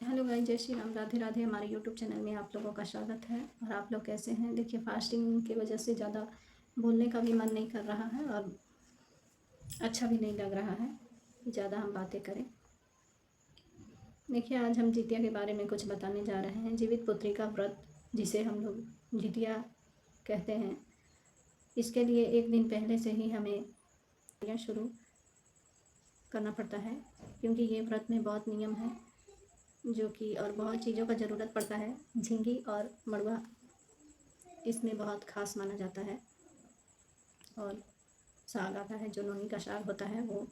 Hello guys, जय श्री राम, राधे राधे। हमारे YouTube channel में आप लोगों का स्वागत है। और आप लोग कैसे हैं? देखिए, फास्टिंग की वजह से ज़्यादा बोलने का भी मन नहीं कर रहा है और अच्छा भी नहीं लग रहा है कि ज़्यादा हम बातें करें। देखिए, आज हम जितिया के बारे में कुछ बताने जा रहे हैं। जीवित पुत्री का व्रत, जिसे हम लोग जितिया कहते हैं, इसके लिए एक दिन पहले से ही हमें शुरू करना पड़ता है, क्योंकि ये व्रत में बहुत नियम है जो कि और बहुत चीज़ों का ज़रूरत पड़ता है। झींगी और मड़वा इसमें बहुत ख़ास माना जाता है। और साग आता है, जो नोनी का साग होता है वो।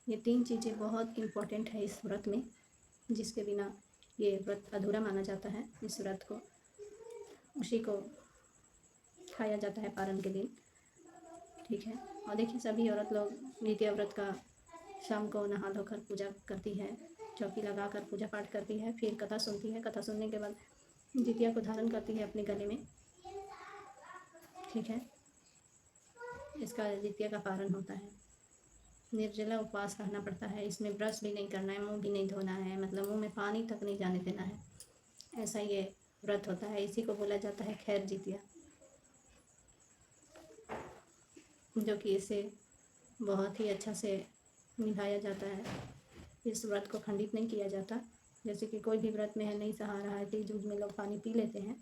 ये तीन चीज़ें बहुत इम्पोर्टेंट है इस व्रत में, जिसके बिना ये व्रत अधूरा माना जाता है। इस व्रत को उसी को खाया जाता है पारण के दिन, ठीक है। और देखिए, सभी औरत लोग जितिया व्रत का शाम को नहा धोकर पूजा करती है, चौकी लगाकर पूजा पाठ करती है, फिर कथा सुनती है। कथा सुनने के बाद जितिया को धारण करती है अपने गले में, ठीक है। इसका जितिया का पारण होता है। निर्जला उपवास रहना पड़ता है। इसमें ब्रश भी नहीं करना है, मुंह भी नहीं धोना है, मतलब मुंह में पानी तक नहीं जाने देना है। ऐसा ये व्रत होता है। इसी को बोला जाता है खैर जितिया, जो कि इसे बहुत ही अच्छा से निभाया जाता है। इस व्रत को खंडित नहीं किया जाता। जैसे कि कोई भी व्रत में है, नहीं सहा रहा है, तीज उज में लोग पानी पी लेते हैं,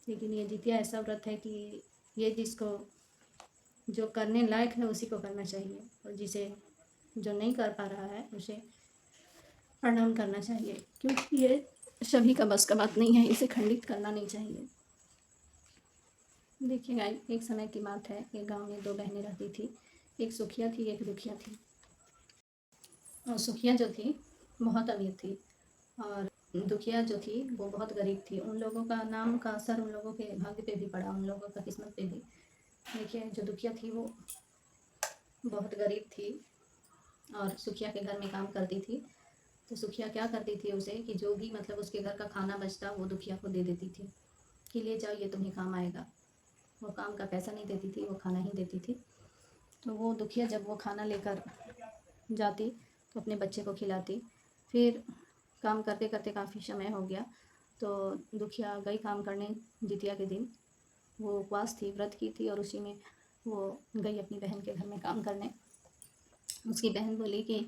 लेकिन ये जितिया ऐसा व्रत है कि ये जिसको जो करने लायक है उसी को करना चाहिए, और जिसे जो नहीं कर पा रहा है उसे प्रणाम करना चाहिए, क्योंकि ये सभी का बस का बात नहीं है। इसे खंडित करना नहीं चाहिए। देखिए गाइस, एक समय की बात है। एक गांव में दो बहनें रहती थी। एक सुखिया थी, एक दुखिया थी। और सुखिया जो थी बहुत अमीर थी, और दुखिया जो थी वो बहुत गरीब थी। उन लोगों का नाम का असर उन लोगों के भाग्य पे भी पड़ा, उन लोगों का किस्मत पे भी। देखिए, जो दुखिया थी वो बहुत गरीब थी और सुखिया के घर में काम करती थी। तो सुखिया क्या करती थी उसे, कि जो भी मतलब उसके घर का खाना बचता वो दुखिया को दे देती थी कि ले जाओ, ये तुम्हें काम आएगा। वो काम का पैसा नहीं देती थी, वो खाना ही देती थी। तो वो दुखिया जब वो खाना लेकर जाती तो अपने बच्चे को खिलाती। फिर काम करते करते काफ़ी समय हो गया, तो दुखिया गई काम करने जितिया के दिन। वो उपवास थी, व्रत की थी, और उसी में वो गई अपनी बहन के घर में काम करने। उसकी बहन बोली कि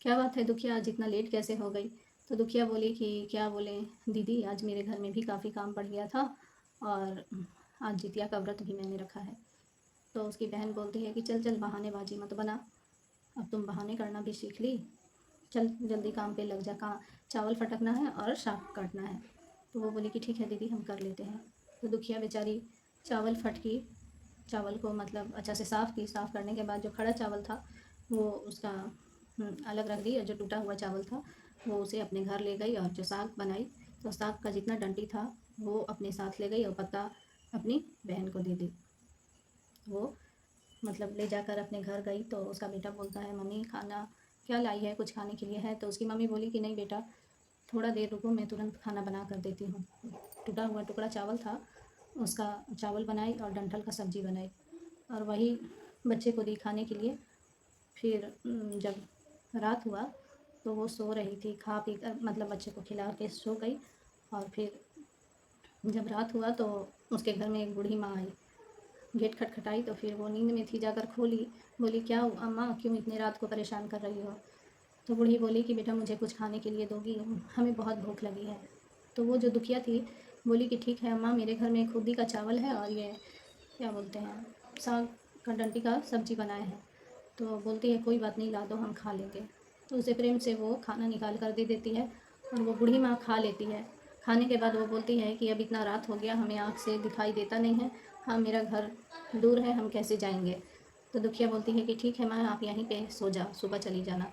क्या बात है दुखिया, आज इतना लेट कैसे हो गई? तो दुखिया बोली कि क्या बोले दीदी, आज मेरे घर में भी काफ़ी काम पड़ गया था, और आज जितिया का व्रत भी मैंने रखा है। तो उसकी बहन बोलती है कि चल चल, बहानेबाजी मत बना, अब तुम बहाने करना भी सीख ली, चल जल्दी काम पे लग जा। चावल फटकना है और साग काटना है। तो वो बोली कि ठीक है दीदी, हम कर लेते हैं। तो दुखिया बेचारी चावल फटकी, चावल को मतलब अच्छा से साफ़ की। साफ़ करने के बाद जो खड़ा चावल था वो उसका अलग रख दी, और जो टूटा हुआ चावल था वो उसे अपने घर ले गई। और जो साग बनाई, तो साग का जितना डंडी था वो अपने साथ ले गई, और पत्ता अपनी बहन को दे दी। वो मतलब ले जाकर अपने घर गई, तो उसका बेटा बोलता है, मम्मी खाना क्या लाई है, कुछ खाने के लिए है? तो उसकी मम्मी बोली कि नहीं बेटा, थोड़ा देर रुको, मैं तुरंत खाना बना कर देती हूँ। टूटा हुआ टुकड़ा चावल था, उसका चावल बनाई और डंठल का सब्ज़ी बनाई, और वही बच्चे को दी खाने के लिए। फिर जब रात हुआ तो वो सो रही थी, खा पी कर मतलब बच्चे को खिला के सो गई। और फिर जब रात हुआ तो उसके घर में एक बूढ़ी माँ आई। गेट खटखटाई तो फिर वो नींद में थी, जाकर खोली। बोली क्या हुआ माँ, क्यों इतने रात को परेशान कर रही हो? तो बूढ़ी बोली कि बेटा, मुझे कुछ खाने के लिए दोगी, हमें बहुत भूख लगी है। तो वो जो दुखिया थी बोली कि ठीक है अम्मा, मेरे घर में खुदी का चावल है, और ये क्या बोलते हैं, साग का डंटी का सब्ज़ी बनाए हैं। तो बोलती है कोई बात नहीं, ला दो, हम खा लेंगे। तो उसे प्रेम से वो खाना निकाल कर दे देती है, और वो बूढ़ी माँ खा लेती है। खाने के बाद वो बोलती है कि अब इतना रात हो गया, हमें आँख से दिखाई देता नहीं है, हाँ मेरा घर दूर है, हम कैसे जाएंगे? तो दुखिया बोलती है कि ठीक है माँ, आप यहीं पे सो जाओ, सुबह चली जाना।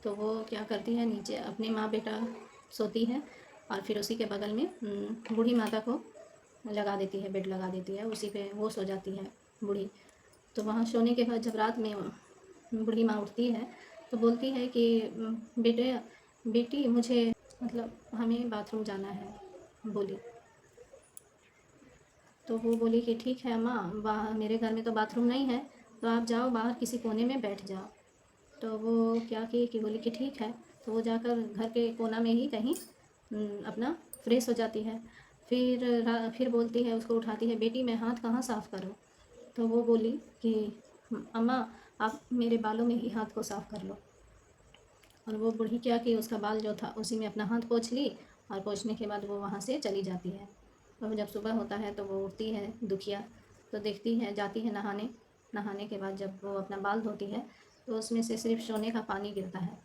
तो वो क्या करती है, नीचे अपनी माँ बेटा सोती है, और फिर उसी के बगल में बूढ़ी माता को लगा देती है, बेड लगा देती है, उसी पे वो सो जाती है बूढ़ी। तो वहाँ सोने के बाद जब रात में बूढ़ी माँ उठती है तो बोलती है कि बेटे बेटी, मुझे मतलब हमें बाथरूम जाना है, बोली। तो वो बोली कि ठीक है अम्मा, बाहर मेरे घर में तो बाथरूम नहीं है, तो आप जाओ बाहर किसी कोने में बैठ जाओ। तो वो क्या की कि बोली कि ठीक है। तो वो जाकर घर के कोना में ही कहीं अपना फ्रेश हो जाती है। फिर बोलती है, उसको उठाती है, बेटी मैं हाथ कहाँ साफ़ करूँ? तो वो बोली कि अम्मा आप मेरे बालों में ही हाथ को साफ़ कर लो। और वो बूढ़ी क्या की, उसका बाल जो था उसी में अपना हाथ पोंछ ली, और पोंछने के बाद वो वहाँ से चली जाती है। और जब सुबह होता है तो वो उठती है दुखिया, तो देखती है, जाती है नहाने। नहाने के बाद जब वो अपना बाल धोती है तो उसमें से सिर्फ सोने का पानी गिरता है।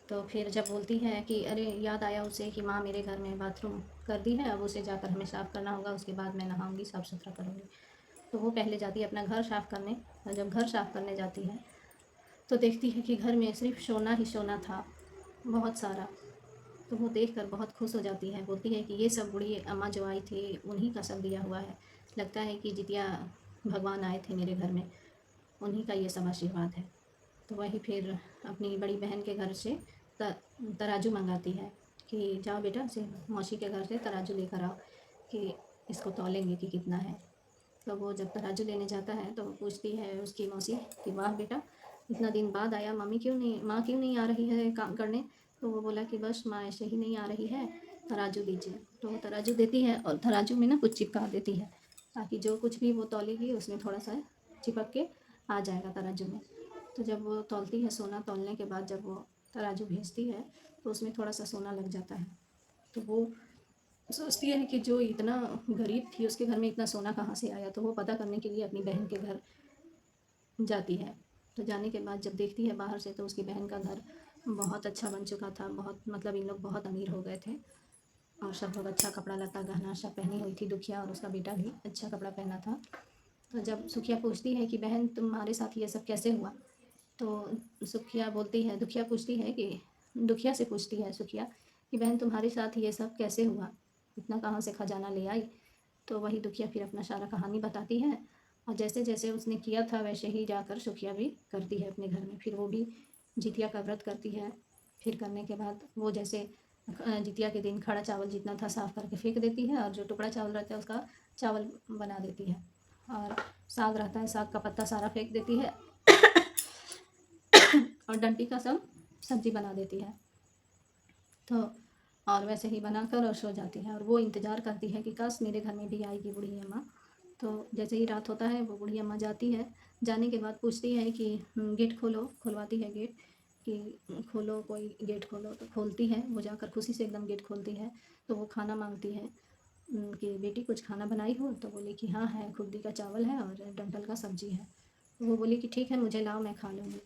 तो फिर जब बोलती है कि अरे याद आया उसे कि माँ मेरे घर में बाथरूम कर दी है, अब उसे जाकर हमें साफ़ करना होगा, उसके बाद मैं नहाऊंगी, साफ़ सुथरा करूँगी। तो वो पहले जाती है अपना घर साफ़ करने, और जब घर साफ़ करने जाती है तो देखती है कि घर में सिर्फ सोना ही सोना था, बहुत सारा। तो वो देखकर बहुत खुश हो जाती है, बोलती है कि ये सब बूढ़ी अम्मा जो आई थी उन्हीं का सब दिया हुआ है, लगता है कि जितिया भगवान आए थे मेरे घर में, उन्हीं का ये सब आशीर्वाद है। तो वही फिर अपनी बड़ी बहन के घर से तराजू मंगाती है कि जाओ बेटा से मौसी के घर से तराजू लेकर आओ कि इसको तौलेंगे कि कितना है। तो वो जब तराजू लेने जाता है तो पूछती है उसकी मौसी कि वाह बेटा इतना दिन बाद आया, मम्मी क्यों नहीं, माँ क्यों नहीं आ रही है काम करने? तो वो बोला कि बस माँ ऐसे ही नहीं आ रही है, तराजू दीजिए। तो वो तराजू देती है और तराजू में ना कुछ चिपका देती है, ताकि जो कुछ भी वो तौलेगी उसमें थोड़ा सा चिपक के आ जाएगा तराजू में। तो जब वो तौलती है, सोना तौलने के बाद जब वो तराजू भेजती है तो उसमें थोड़ा सा सोना लग जाता है। तो वो सोचती है कि जो इतना गरीब थी उसके घर में इतना सोना कहाँ से आया। तो वो पता करने के लिए अपनी बहन के घर जाती है। तो जाने के बाद जब देखती है बाहर से तो उसकी बहन का घर बहुत अच्छा बन चुका था, बहुत मतलब इन लोग बहुत अमीर हो गए थे, और सब लोग अच्छा कपड़ा लता गहना सब पहनी हुई थी, दुखिया और उसका बेटा भी अच्छा कपड़ा पहना था। तो जब सुखिया पूछती है कि बहन तुम्हारे साथ ये सब कैसे हुआ, तो सुखिया बोलती है, दुखिया पूछती है कि दुखिया से पूछती है सुखिया कि बहन तुम्हारे साथ ये सब कैसे हुआ, इतना कहाँ से खजाना ले आई? तो वही दुखिया फिर अपना सारा कहानी बताती है, और जैसे जैसे उसने किया था वैसे ही जाकर सुखिया भी करती है अपने घर में। फिर वो भी जितिया का व्रत करती है। फिर करने के बाद वो जैसे जितिया के दिन खड़ा चावल जितना था साफ़ करके फेंक देती है, और जो टुकड़ा चावल रहता है उसका चावल बना देती है, और साग रहता है साग का पत्ता सारा फेंक देती है और डंटी का सब सब्जी बना देती है। तो और वैसे ही बनाकर और सो जाती है, और वो इंतज़ार करती है कि काश मेरे घर में भी आएगी बूढ़ी अम्मा। तो जैसे ही रात होता है वो बूढ़ी अम्मा जाती है, जाने के बाद पूछती है कि गेट खोलो, खुलवाती है गेट कि खोलो, कोई गेट खोलो। तो खोलती है, वो जाकर खुशी से एकदम गेट खोलती है। तो वो खाना मांगती है कि बेटी कुछ खाना बनाई हो? तो बोली कि हाँ है, खुद्दी का चावल है और डंठल का सब्जी है। तो वो बोली कि ठीक है मुझे लाओ, मैं खा लूँगी।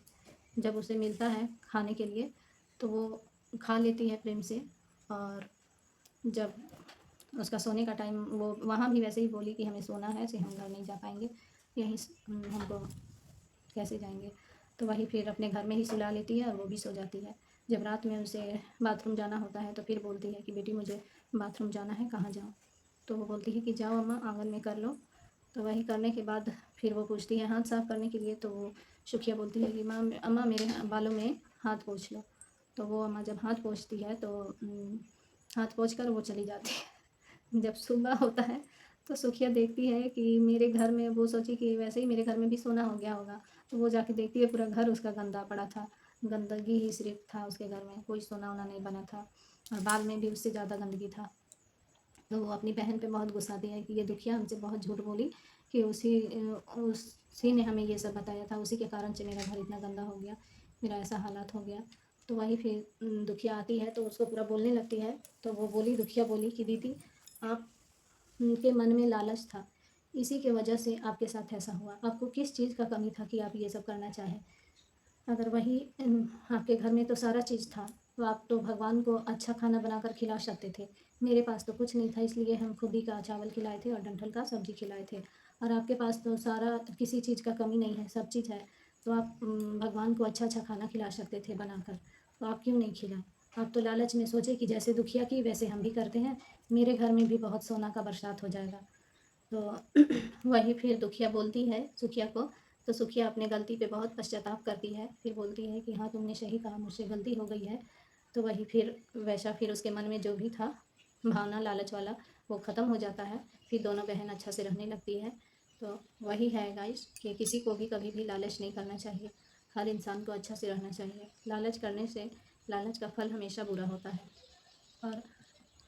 जब उसे मिलता है खाने के लिए तो वो खा लेती है प्रेम से। और जब उसका सोने का टाइम, वो वहाँ भी वैसे ही बोली कि हमें सोना है, ऐसे हम घर नहीं जा पाएंगे, यहीं हमको कैसे जाएंगे। तो वही फिर अपने घर में ही सुला लेती है और वो भी सो जाती है। जब रात में उसे बाथरूम जाना होता है तो फिर बोलती है कि बेटी मुझे बाथरूम जाना है, कहाँ जाऊँ? तो वो बोलती है कि जाओ अम्मा, आंगन में कर लो। तो वही करने के बाद फिर वो पूछती है हाथ साफ़ करने के लिए, तो वो सुखिया बोलती है कि माँ अम्मा मेरे बालों में हाथ पोंछ लो। तो वो अम्मा जब हाथ पोंछती है तो हाथ पोंछ कर वो चली जाती है। जब सुबह होता है तो सुखिया देखती है कि मेरे घर में, वो सोची कि वैसे ही मेरे घर में भी सोना हो गया होगा। तो वो जाके देखती है पूरा घर उसका गंदा पड़ा था, गंदगी ही सिर्फ था उसके घर में, कोई सोना वोना नहीं बना था, और बाल में भी उससे ज़्यादा गंदगी था। तो वो अपनी बहन पे बहुत गुस्साती है कि ये दुखिया हमसे बहुत झूठ बोली कि उसी ने हमें ये सब बताया था, उसी के कारण से मेरा घर इतना गंदा हो गया, मेरा ऐसा हालात हो गया। तो वही फिर दुखिया आती है तो उसको पूरा बोलने लगती है। तो वो बोली, दुखिया बोली कि दीदी आप के मन में लालच था, इसी के वजह से आपके साथ ऐसा हुआ। आपको किस चीज़ का कमी था कि आप ये सब करना चाहें? अगर वही आपके घर में तो सारा चीज़ था, तो आप तो भगवान को अच्छा खाना बनाकर खिला सकते थे। मेरे पास तो कुछ नहीं था, इसलिए हम खुद ही का चावल खिलाए थे और डंठल का सब्जी खिलाए थे। और आपके पास तो सारा, किसी चीज़ का कमी नहीं है, सब चीज़ है। तो आप भगवान को अच्छा अच्छा खाना खिला सकते थे बनाकर, तो आप क्यों नहीं खिलाए? आप तो लालच में सोचे कि जैसे दुखिया की वैसे हम भी करते हैं, मेरे घर में भी बहुत सोना का बरसात हो जाएगा। तो वही फिर दुखिया बोलती है सुखिया को। तो सुखिया अपने गलती पे बहुत पश्चाताप करती है, फिर बोलती है कि हाँ तुमने सही कहा, मुझसे गलती हो गई है। तो वही फिर वैसा फिर उसके मन में जो भी था भावना लालच वाला, वो ख़त्म हो जाता है। फिर दोनों बहन अच्छा से रहने लगती है। तो वही है गाइस कि किसी को भी कभी भी लालच नहीं करना चाहिए, हर इंसान को अच्छा से रहना चाहिए। लालच करने से लालच का फल हमेशा बुरा होता है। और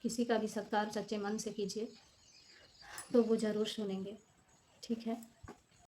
किसी का भी सत्कार सच्चे मन से कीजिए तो वो ज़रूर सुनेंगे। ठीक है।